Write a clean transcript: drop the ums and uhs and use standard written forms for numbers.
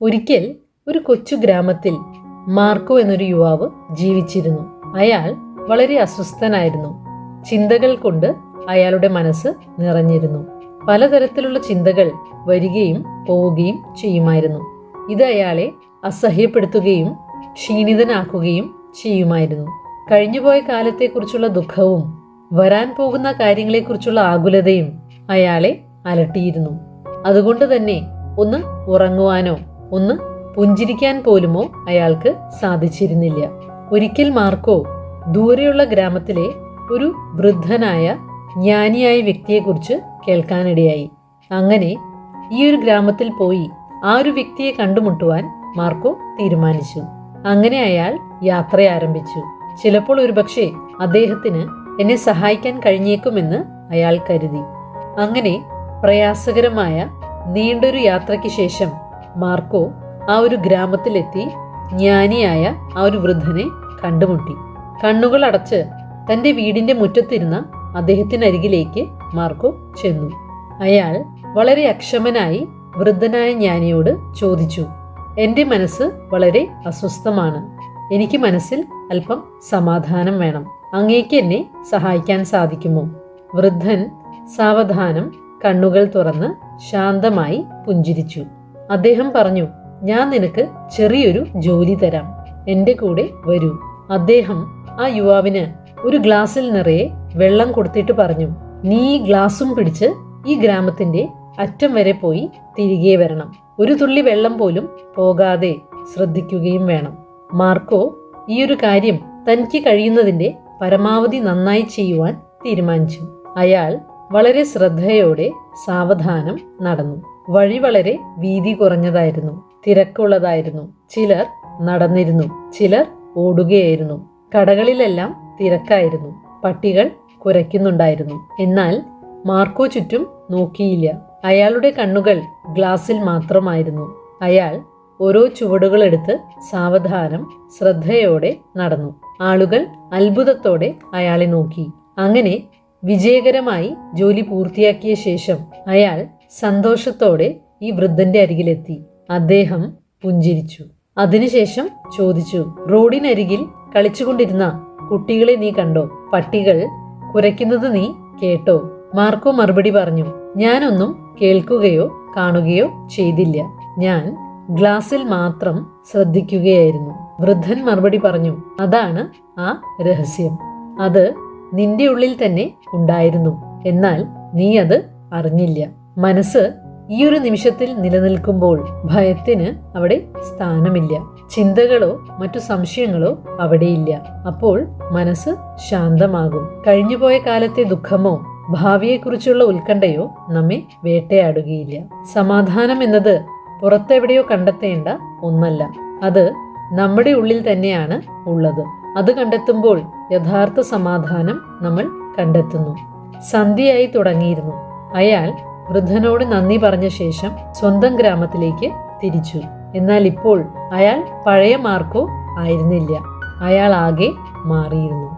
ഒരിക്കൽ ഒരു കൊച്ചു ഗ്രാമത്തിൽ മാർക്കോ എന്നൊരു യുവാവ് ജീവിച്ചിരുന്നു. അയാൾ വളരെ അസ്വസ്ഥനായിരുന്നു. ചിന്തകൾ കൊണ്ട് അയാളുടെ മനസ്സ് നിറഞ്ഞിരുന്നു. പലതരത്തിലുള്ള ചിന്തകൾ വരികയും പോവുകയും ചെയ്യുമായിരുന്നു. ഇത് അയാളെ അസഹ്യപ്പെടുത്തുകയും ക്ഷീണിതനാക്കുകയും ചെയ്യുമായിരുന്നു. കഴിഞ്ഞുപോയ കാലത്തെക്കുറിച്ചുള്ള ദുഃഖവും വരാൻ പോകുന്ന കാര്യങ്ങളെക്കുറിച്ചുള്ള ആകുലതയും അയാളെ അലട്ടിയിരുന്നു. അതുകൊണ്ട് തന്നെ ഒന്ന് ഉറങ്ങുവാനോ ഒന്ന് പുഞ്ചിരിക്കാൻ പോലുമോ അയാൾക്ക് സാധിച്ചിരുന്നില്ല. ഒരിക്കൽ മാർക്കോ ദൂരെയുള്ള ഗ്രാമത്തിലെ ഒരു വൃദ്ധനായ ജ്ഞാനിയായ വ്യക്തിയെക്കുറിച്ച് കേൾക്കാനിടയായി. അങ്ങനെ ഈ ഒരു ഗ്രാമത്തിൽ പോയി ആ ഒരു വ്യക്തിയെ കണ്ടുമുട്ടുവാൻ മാർക്കോ തീരുമാനിച്ചു. അങ്ങനെ അയാൾ യാത്ര ആരംഭിച്ചു. ചിലപ്പോൾ ഒരുപക്ഷെ അദ്ദേഹത്തിന് എന്നെ സഹായിക്കാൻ കഴിഞ്ഞേക്കുമെന്ന് അയാൾ കരുതി. അങ്ങനെ പ്രയാസകരമായ നീണ്ടൊരു യാത്രയ്ക്ക് ശേഷം മാർക്കോ ആ ഒരു ഗ്രാമത്തിലെത്തി ജ്ഞാനിയായ ആ ഒരു വൃദ്ധനെ കണ്ടുമുട്ടി. കണ്ണുകൾ അടച്ച് തന്റെ വീടിന്റെ മുറ്റത്തിരുന്ന അദ്ദേഹത്തിനരികിലേക്ക് മാർക്കോ ചെന്നു. അയാൾ വളരെ അക്ഷമനായി വൃദ്ധനായ ജ്ഞാനിയോട് ചോദിച്ചു, എന്റെ മനസ്സ് വളരെ അസ്വസ്ഥമാണ്. എനിക്ക് മനസ്സിൽ അല്പം സമാധാനം വേണം. അങ്ങേക്ക് എന്നെ സഹായിക്കാൻ സാധിക്കുമോ? വൃദ്ധൻ സാവധാനം കണ്ണുകൾ തുറന്ന് ശാന്തമായി പുഞ്ചിരിച്ചു. അദ്ദേഹം പറഞ്ഞു, ഞാൻ നിനക്ക് ചെറിയൊരു ജോലി തരാം. എന്റെ കൂടെ വരൂ. അദ്ദേഹം ആ യുവാവിന് ഒരു ഗ്ലാസ്സിൽ നിറയെ വെള്ളം കൊടുത്തിട്ട് പറഞ്ഞു, നീ ഈ ഗ്ലാസും പിടിച്ച് ഈ ഗ്രാമത്തിന്റെ അറ്റം വരെ പോയി തിരികെ വരണം. ഒരു തുള്ളി വെള്ളം പോലും പോകാതെ ശ്രദ്ധിക്കുകയും വേണം. മാർക്കോ ഈ ഒരു കാര്യം തനിക്ക് കഴിയുന്നതിന്റെ പരമാവധി നന്നായി ചെയ്യുവാൻ തീരുമാനിച്ചു. അയാൾ വളരെ ശ്രദ്ധയോടെ സാവധാനം നടന്നു. വഴി വളരെ വീതി കുറഞ്ഞതായിരുന്നു, തിരക്കുള്ളതായിരുന്നു. ചിലർ നടന്നിരുന്നു, ചിലർ ഓടുകയായിരുന്നു. കടകളിലെല്ലാം തിരക്കായിരുന്നു. പട്ടികൾ കുരയ്ക്കുന്നുണ്ടായിരുന്നു. എന്നാൽ മാർക്കോ ചുറ്റും നോക്കിയില്ല. അയാളുടെ കണ്ണുകൾ ഗ്ലാസിൽ മാത്രമായിരുന്നു. അയാൾ ഓരോ ചുവടുകളെടുത്ത് സാവധാനം ശ്രദ്ധയോടെ നടന്നു. ആളുകൾ അത്ഭുതത്തോടെ അയാളെ നോക്കി. അങ്ങനെ വിജയകരമായി ജോലി പൂർത്തിയാക്കിയ ശേഷം അയാൾ സന്തോഷത്തോടെ ഈ വൃദ്ധന്റെ അരികിലെത്തി. അദ്ദേഹം പുഞ്ചിരിച്ചു. അതിനുശേഷം ചോദിച്ചു, റോഡിനരികിൽ കളിച്ചുകൊണ്ടിരുന്ന കുട്ടികളെ നീ കണ്ടോ? പട്ടികൾ കുരയ്ക്കുന്നത് നീ കേട്ടോ? മാർക്കോ മറുപടി പറഞ്ഞു, ഞാനൊന്നും കേൾക്കുകയോ കാണുകയോ ചെയ്തില്ല. ഞാൻ ഗ്ലാസിൽ മാത്രം ശ്രദ്ധിക്കുകയായിരുന്നു. വൃദ്ധൻ മറുപടി പറഞ്ഞു, അതാണ് ആ രഹസ്യം. അത് നിന്റെ ഉള്ളിൽ തന്നെ ഉണ്ടായിരുന്നു. എന്നാൽ നീ അത് അറിഞ്ഞില്ല. മനസ്സ് ഈ ഒരു നിമിഷത്തിൽ നിലനിൽക്കുമ്പോൾ ഭയത്തിന് അവിടെ സ്ഥാനമില്ല. ചിന്തകളോ മറ്റു സംശയങ്ങളോ അവിടെയില്ല. അപ്പോൾ മനസ്സ് ശാന്തമാകും. കഴിഞ്ഞുപോയ കാലത്തെ ദുഃഖമോ ഭാവിയെക്കുറിച്ചുള്ള ഉത്കണ്ഠയോ നമ്മെ വേട്ടയാടുകയില്ല. സമാധാനം എന്നത് പുറത്തെവിടെയോ കണ്ടെത്തേണ്ട ഒന്നല്ല. അത് നമ്മുടെ ഉള്ളിൽ തന്നെയാണ് ഉള്ളത്. അത് കണ്ടെത്തുമ്പോൾ യഥാർത്ഥ സമാധാനം നമ്മൾ കണ്ടെത്തുന്നു. സന്ധ്യയായി തുടങ്ങിയിരുന്നു. അയാൾ വൃദ്ധനോട് നന്ദി പറഞ്ഞ ശേഷം സ്വന്തം ഗ്രാമത്തിലേക്ക് തിരിച്ചു. എന്നാൽ ഇപ്പോൾ അയാൾ പഴയ മാർക്കോ ആയിരുന്നില്ല. അയാൾ ആകെ മാറിയിരുന്നു.